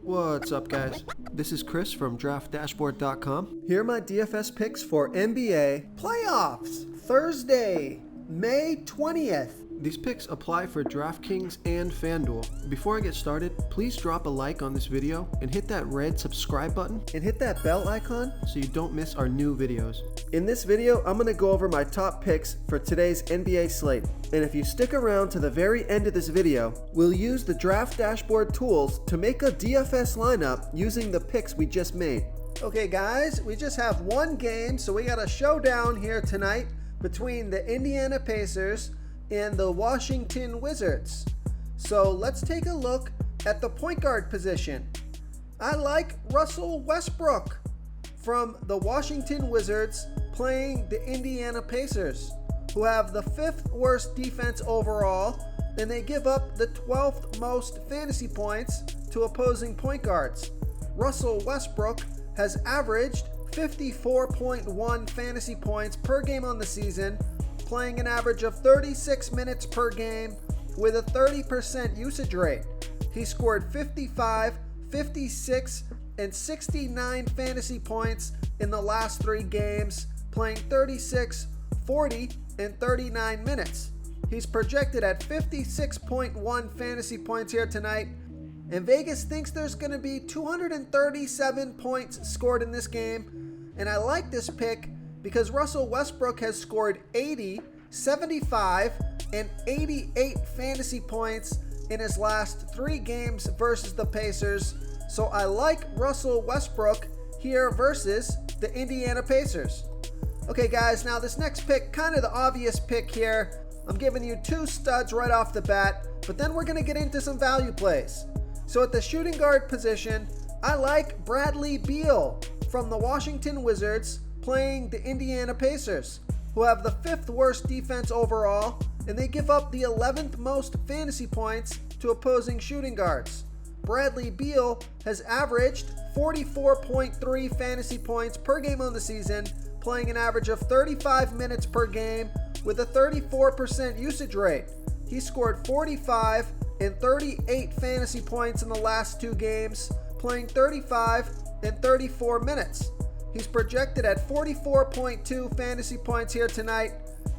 What's up, guys? This is Chris from DraftDashboard.com. Here are my DFS picks for NBA playoffs, Thursday, May 20th. These picks apply for DraftKings and FanDuel. Before I get started, please drop a like on this video and hit that red subscribe button and hit that bell icon so you don't miss our new videos. In this video, I'm going to go over my top picks for today's NBA slate. And if you stick around to the very end of this video, we'll use the Draft Dashboard tools to make a DFS lineup using the picks we just made. Okay guys, we just have one game, so we got a showdown here tonight between the Indiana Pacers and the Washington Wizards. So let's take a look at the point guard position. I like Russell Westbrook from the Washington Wizards playing the Indiana Pacers, who have the 5th worst defense overall, and they give up the 12th most fantasy points to opposing point guards. Russell Westbrook has averaged 54.1 fantasy points per game on the season, playing an average of 36 minutes per game with a 30% usage rate. He scored 55, 56, and 69 fantasy points in the last 3 games, playing 36, 40, and 39 minutes. He's projected at 56.1 fantasy points here tonight, and Vegas thinks there's going to be 237 points scored in this game. And I like this pick because Russell Westbrook has scored 80, 75, and 88 fantasy points in his last 3 games versus the Pacers. So I like Russell Westbrook here versus the Indiana Pacers. Okay guys, now this next pick, kind of the obvious pick here. I'm giving you 2 studs right off the bat, but then we're going to get into some value plays. So at the shooting guard position, I like Bradley Beal from the Washington Wizards playing the Indiana Pacers, who have the 5th worst defense overall, and they give up the 11th most fantasy points to opposing shooting guards. Bradley Beal has averaged 44.3 fantasy points per game on the season, playing an average of 35 minutes per game with a 34% usage rate. He scored 45 and 38 fantasy points in the last 2 games, playing 35 and 34 minutes. He's projected at 44.2 fantasy points here tonight,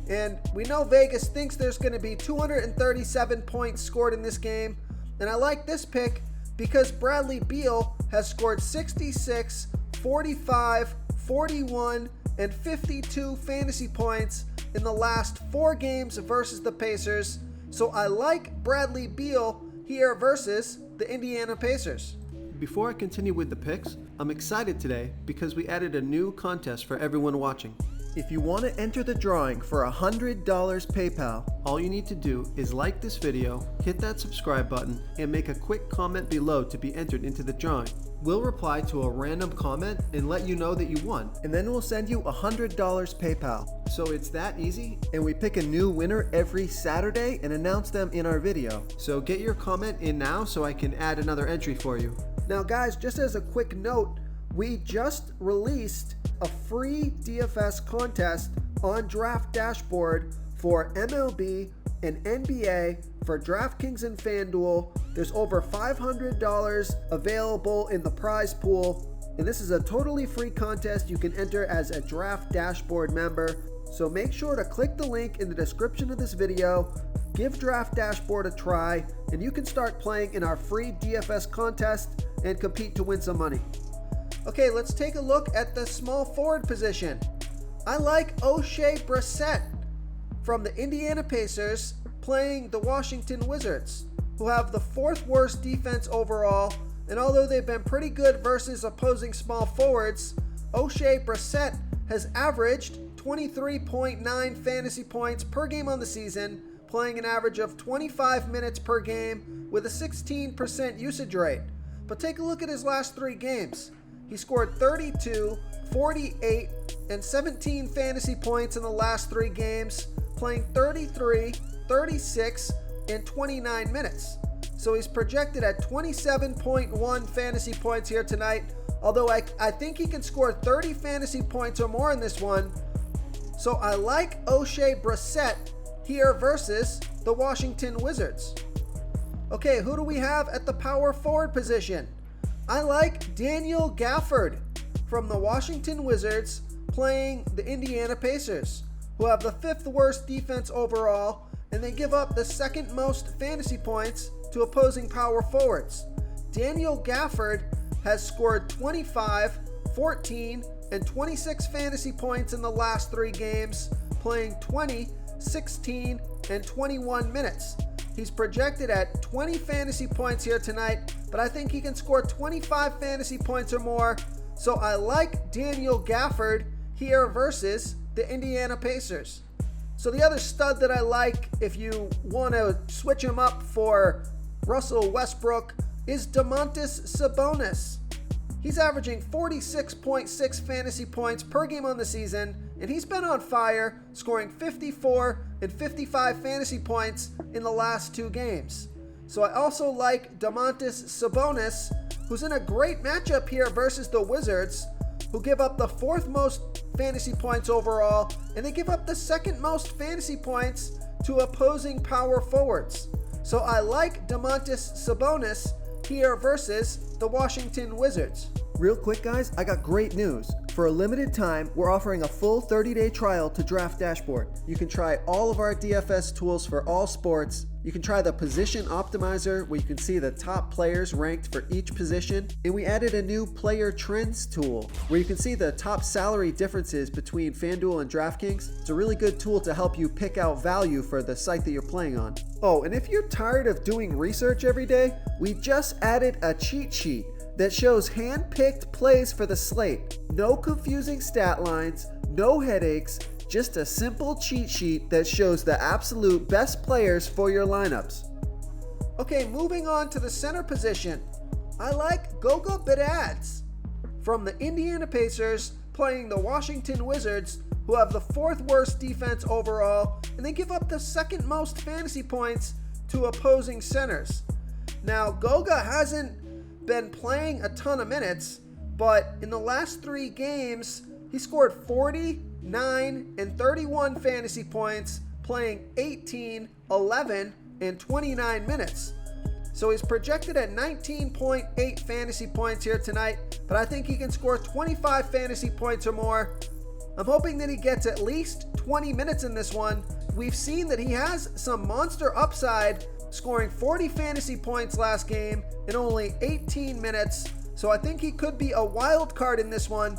and we know Vegas thinks there's going to be 237 points scored in this game, and I like this pick because Bradley Beal has scored 66, 45, 41, and 52 fantasy points in the last 4 games versus the Pacers. So I like Bradley Beal here versus the Indiana Pacers. Before I continue with the picks, I'm excited today because we added a new contest for everyone watching. If you want to enter the drawing for $100 PayPal, all you need to do is like this video, hit that subscribe button, and make a quick comment below to be entered into the drawing. We'll reply to a random comment and let you know that you won, and then we'll send you $100 PayPal. So it's that easy, and we pick a new winner every Saturday and announce them in our video. So get your comment in now so I can add another entry for you. Now guys, just as a quick note, we just released a free DFS contest on Draft Dashboard for MLB and NBA for DraftKings and FanDuel. There's over $500 available in the prize pool, and this is a totally free contest you can enter as a Draft Dashboard member. So make sure to click the link in the description of this video, give Draft Dashboard a try, and you can start playing in our free DFS contest and compete to win some money. Okay, let's take a look at the small forward position. I like O'Shea Brissett from the Indiana Pacers playing the Washington Wizards, who have the 4th worst defense overall, and although they've been pretty good versus opposing small forwards, O'Shea Brissett has averaged 23.9 fantasy points per game on the season, playing an average of 25 minutes per game with a 16% usage rate. But take a look at his last 3 games. He scored 32, 48, and 17 fantasy points in the last 3 games, playing 33, 36, and 29 minutes. So he's projected at 27.1 fantasy points here tonight, although I think he can score 30 fantasy points or more in this one. So I like O'Shea Brissett here versus the Washington Wizards. Okay, who do we have at the power forward position? I like Daniel Gafford from the Washington Wizards playing the Indiana Pacers, who have the 5th worst defense overall, and they give up the 2nd most fantasy points to opposing power forwards. Daniel Gafford has scored 25, 14, and 26 fantasy points in the last 3 games, playing 20, 16, and 21 minutes. He's projected at 20 fantasy points here tonight, but I think he can score 25 fantasy points or more. So I like Daniel Gafford here versus the Indiana Pacers. So the other stud that I like, if you want to switch him up for Russell Westbrook, is Domantas Sabonis. He's averaging 46.6 fantasy points per game on the season, and he's been on fire, scoring 54 and 55 fantasy points in the last 2 games. So I also like Domantas Sabonis, who's in a great matchup here versus the Wizards, who give up the 4th most fantasy points overall, and they give up the 2nd most fantasy points to opposing power forwards. So I like Domantas Sabonis here versus the Washington Wizards. Real quick, guys, I got great news. For a limited time, we're offering a full 30-day trial to Draft Dashboard. You can try all of our DFS tools for all sports. You can try the Position Optimizer, where you can see the top players ranked for each position. And we added a new Player Trends tool, where you can see the top salary differences between FanDuel and DraftKings. It's a really good tool to help you pick out value for the site that you're playing on. Oh, and if you're tired of doing research every day, we just added a cheat sheet that shows hand-picked plays for the slate. No confusing stat lines, no headaches, just a simple cheat sheet that shows the absolute best players for your lineups. Okay, moving on to the center position. I like Goga Bitadze from the Indiana Pacers playing the Washington Wizards, who have the 4th worst defense overall, and they give up the 2nd most fantasy points to opposing centers. Now, Goga hasn't been playing a ton of minutes, but in the last 3 games, he scored 40, 9, and 31 fantasy points, playing 18, 11, and 29 minutes. So he's projected at 19.8 fantasy points here tonight, but I think he can score 25 fantasy points or more. I'm hoping that he gets at least 20 minutes in this one. We've seen that he has some monster upside, scoring 40 fantasy points last game in only 18 minutes. So I think he could be a wild card in this one.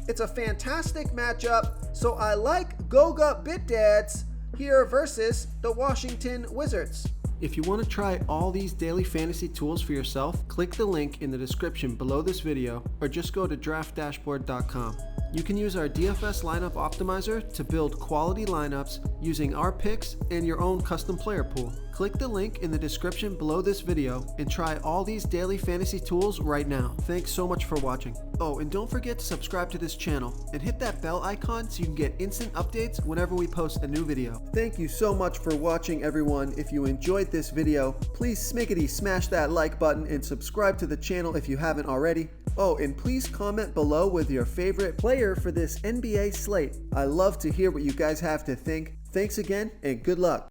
It's a fantastic matchup. So I like Goga Bitadze here versus the Washington Wizards. If you want to try all these daily fantasy tools for yourself, click the link in the description below this video, or just go to draftdashboard.com. You can use our DFS lineup optimizer to build quality lineups using our picks and your own custom player pool. Click the link in the description below this video and try all these daily fantasy tools right now. Thanks so much for watching. Oh, and don't forget to subscribe to this channel and hit that bell icon so you can get instant updates whenever we post a new video. Thank you so much for watching, everyone. If you enjoyed this video, please smickety smash that like button and subscribe to the channel if you haven't already. Oh, and please comment below with your favorite player for this NBA slate. I love to hear what you guys have to think. Thanks again, and good luck.